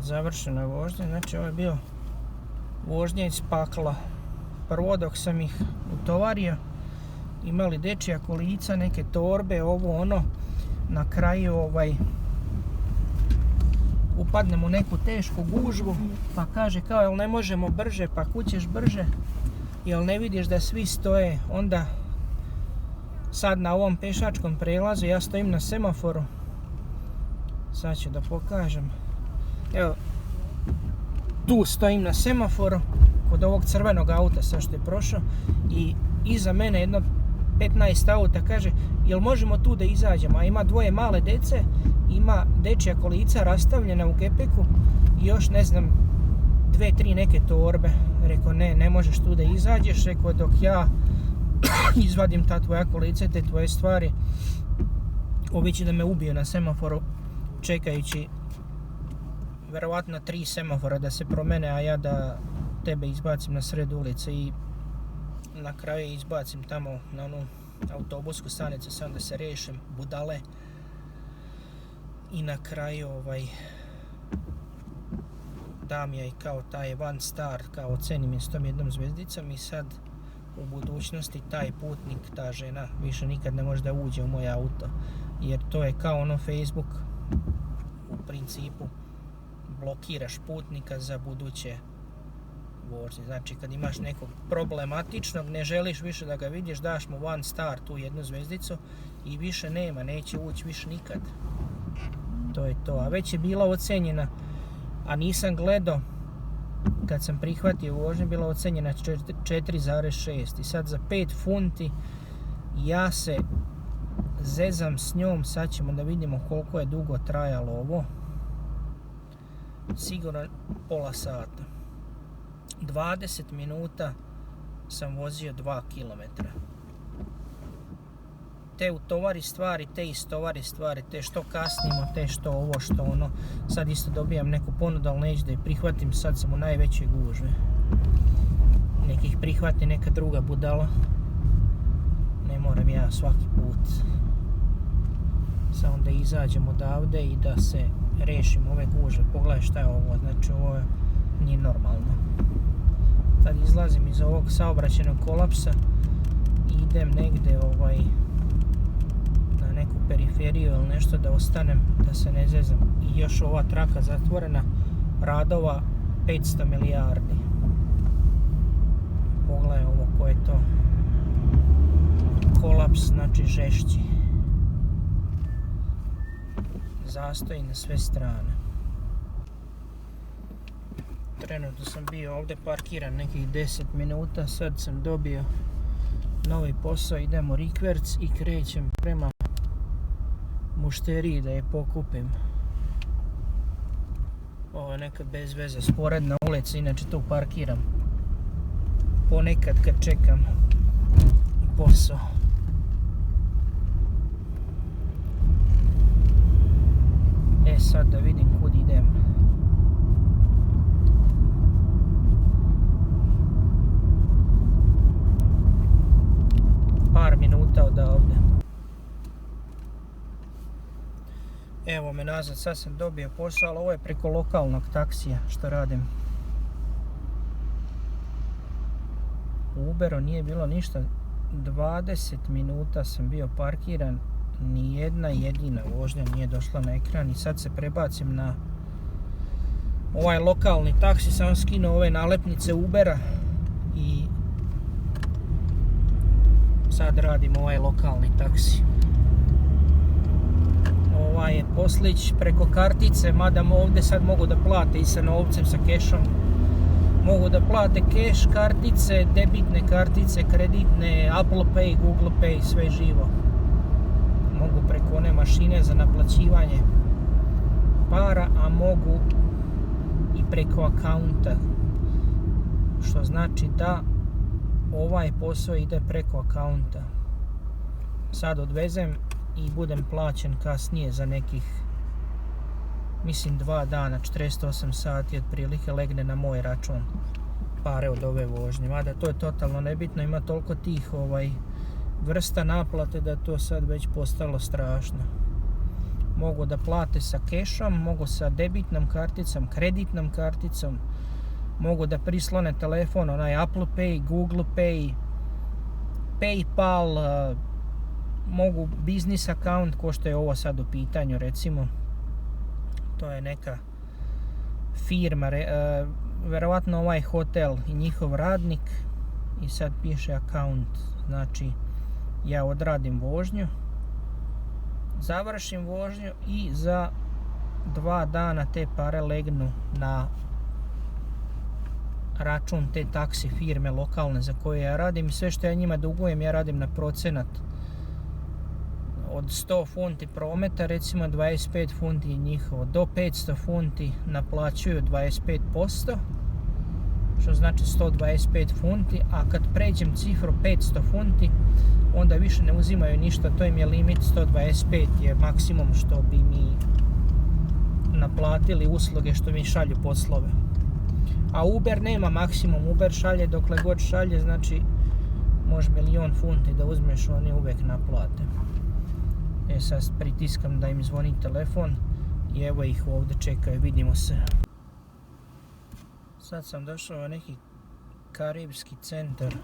završena vožnja. Znači ovo je bio vožnja iz pakla. Prvo dok sam ih utovario, imali dečija kolica, neke torbe, ovo ono. Na kraju upadnem u neku tešku gužvu, pa kaže kao jel ne možemo brže, pa kućeš brže, jel ne vidiš da svi stoje. Onda sad na ovom pešačkom prelazu ja stojim na semaforu, sad ću da pokažem, evo tu stojim na semaforu kod ovog crvenog auta sad što je prošao i iza mene jedno 15 auta kaže jel možemo tu da izađemo, a ima dvoje male dece, ima dečja kolica rastavljena u gepeku i još ne znam 2-3 neke torbe. Rekao ne možeš tu da izađeš, rekao dok ja izvadim ta tvoja kolica i te tvoje stvari, ovi će da me ubiju na semaforu čekajući verovatno 3 semafora da se promene, a ja da tebe izbacim na sred ulice. I na kraju izbacim tamo na onu autobusku stanicu sam da se riješim budale. I na kraju dam ja i kao taj one star, kao ocenim je s tom jednom zvezdicom i sad u budućnosti taj putnik, ta žena više nikad ne može da uđe u moj auto, jer to je kao ono Facebook, u principu blokiraš putnika za buduće vožnje. Znači kad imaš nekog problematičnog, ne želiš više da ga vidiš, daš mu one star, tu jednu zvezdicu i više nema, neće ući više nikad. To je to, a već je bila ocenjena, a nisam gledao kad sam prihvatio vožnju, bila ocenjena 4,6 i sad za 5 funti ja se zezam s njom. Sad ćemo da vidimo koliko je dugo trajalo ovo, sigurno pola sata. 20 minuta sam vozio 2 km. Te utovari stvari, te istovari stvari, te što kasnimo, te što ovo, što ono. Sad isto dobijam neku ponudu, ali neću da je prihvatim, sad sam u najvećoj gužvi. Nekih prihvati neka druga budala. Ne moram ja svaki put. Samo da izađem odavde i da se rešim ove gužve. Pogledaj šta je ovo, znači ovo nije normalno. Sad izlazim iz ovog saobraćajnog kolapsa i idem negde na neku periferiju ili nešto da ostanem, da se ne zezam. I još ova traka zatvorena, radova 500 milijardi. Pogledaj ovo, ko je to kolaps, znači žešći. Zastoji na sve strane. Trenutno sam bio ovdje parkiran nekih 10 minuta, sad sam dobio novi posao, idemo rikverc i krećem prema mušteriji da je pokupim. Ovo je neka bez veze sporedna ulica, inače tu parkiram ponekad kad čekam posao. Sad da vidim kud idem. Par minuta odavde. Evo me nazad, sad sam dobio posao, ali ovo je preko lokalnog taksija što radim. U Uberu nije bilo ništa, 20 minuta sam bio parkiran, ni jedna jedina vožnja nije došla na ekran i sad se prebacim na ovaj lokalni taksi, sam skinuo ove nalepnice Ubera i sad radim ovaj lokalni taksi. Ovaj je poslić preko kartice, mada ovdje sad mogu da plate i sa novcem, sa kešom. Mogu da plate keš, kartice, debitne kartice, kreditne, Apple Pay, Google Pay, sve živo. Mogu preko one mašine za naplaćivanje para, a mogu i preko akaunta. Što znači da ovaj posao ide preko akaunta. Sad odvezem i budem plaćen kasnije za nekih, mislim 2 dana, 48 sati otprilike legne na moj račun pare od ove vožnje. Mada to je totalno nebitno, ima toliko tih vrsta naplate da to sad već postalo strašno. Mogu da plate sa kešom, mogu sa debitnom karticom, kreditnom karticom, mogu da prislone telefon, onaj Apple Pay, Google Pay, PayPal, mogu business account, ko što je ovo sad u pitanju, recimo. To je neka firma, verovatno ovaj hotel i njihov radnik, i sad piše account. Znači, ja odradim vožnju, završim vožnju i za 2 dana te pare legnu na račun te taksi firme lokalne za koje ja radim. Sve što ja njima dugujem, ja radim na procenat. Od 100 funti prometa, recimo 25 funti je njihovo. Do 500 funti naplaćuju 25%, što znači 125 funti, a kad pređem cifru 500 funti, onda više ne uzimaju ništa, to im je limit, 125 je maksimum što bi mi naplatili usluge što mi šalju poslove. A Uber nema maksimum, Uber šalje dokle god šalje, znači može 1.000.000 funti da uzmeš, oni uvijek naplate. Sad pritiskam da im zvoni telefon i evo ih ovdje čekaju, vidimo se. Sad sam došao u neki karibski centar.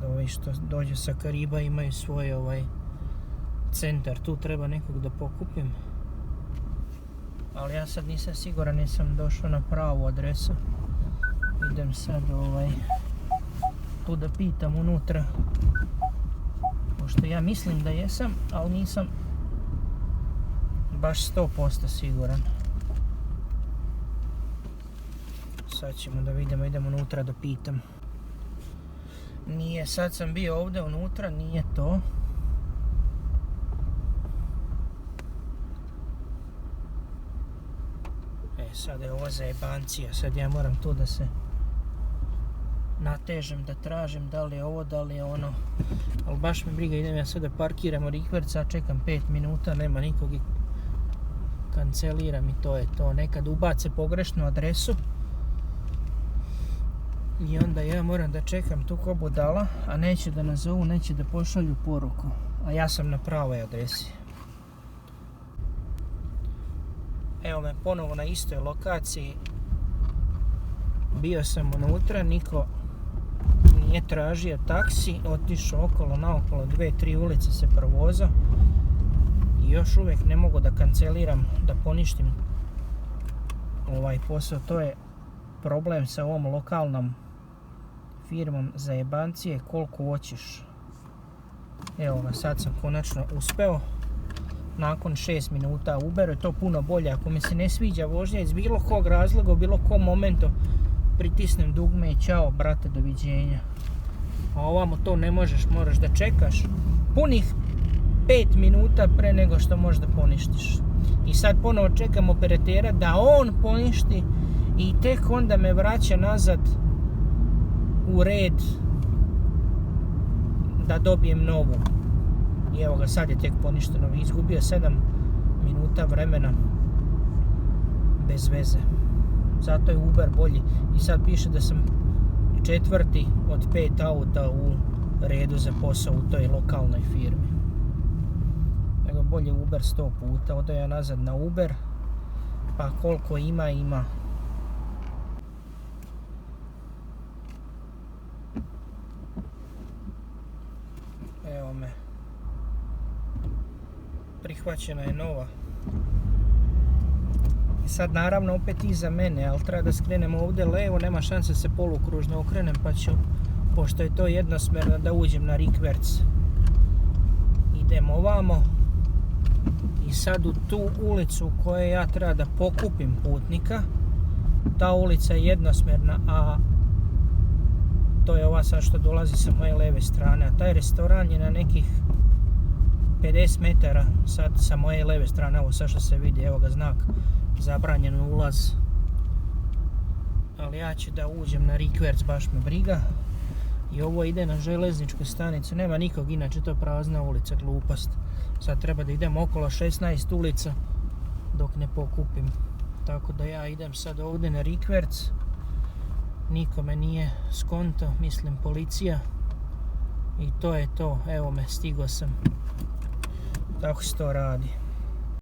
Ovi što dođe sa Kariba imaju svoj centar, tu treba nekog da pokupim. Ali ja sad nisam siguran, nisam došao na pravu adresu. Idem sad tu da pitam unutra. Pošto ja mislim da jesam, ali nisam baš 100% siguran. Sad ćemo da vidimo, idemo unutra da pitam. Nije, sad sam bio ovdje unutra, nije to. Sad je ovo zajebancija, sad ja moram tu da se natežem, da tražim da li je ovo, da li je ono. Ali baš me briga, idem ja sad da parkiram u rikverca, čekam 5 minuta, nema nikog i kanceliram i to je to. Nekad ubace pogrešnu adresu i onda ja moram da čekam tu ko budala, a neće da nazovu, neće da pošalju poruku, a ja sam na pravoj adresi. Evo me ponovo na istoj lokaciji, bio sam unutra, niko nije tražio taksi, otišao okolo naokolo, 2-3 ulice se provozao i još uvijek ne mogu da kanceliram, da poništim ovaj posao. To je problem sa ovom lokalnom firmom zajebancije, koliko hoćeš. Evo ga, sad sam konačno uspeo. Nakon 6 minuta Uberu je to puno bolje. Ako mi se ne sviđa vožnja iz bilo kog razloga, u bilo kom momentu pritisnem dugme i čao brate, doviđenja. A ovamo to ne možeš, moraš da čekaš punih 5 minuta pre nego što možeš da poništiš. I sad ponovo čekam operatera da on poništi i tek onda me vraća nazad u red da dobijem novu. I evo ga, sad je tek poništeno. Izgubio 7 minuta vremena bez veze. Zato je Uber bolji. I sad piše da sam 4. od 5 auta u redu za posao u toj lokalnoj firmi. Nego bolje Uber 100 puta. Odo ja nazad na Uber, pa koliko ima, ima. Evo me. Prihvaćena je nova. I sad naravno opet iza mene, ali treba da skrenem ovdje levo, nema šanse se polukružno okrenem, pa ću, pošto je to jednosmjerno, da uđem na rikverc. Idem ovamo i sad u tu ulicu u kojoj ja treba da pokupim putnika, ta ulica je jednosmjerna, a to je ova sad što dolazi sa moje leve strane, a taj restoran je na nekih 50 metara sad sa moje leve strane. Ovo sad što se vidi, evo ga znak, zabranjen ulaz. Ali ja ću da uđem na rikverc, baš me briga. I ovo ide na železničku stanicu, nema nikog, inače to je prazna ulica, glupost. Sad treba da idem okolo 16 ulica dok ne pokupim. Tako da ja idem sad ovdje na rikverc. Niko me nije skonto, mislim policija. I to je to, evo me, stigo sam. Tako se to radi.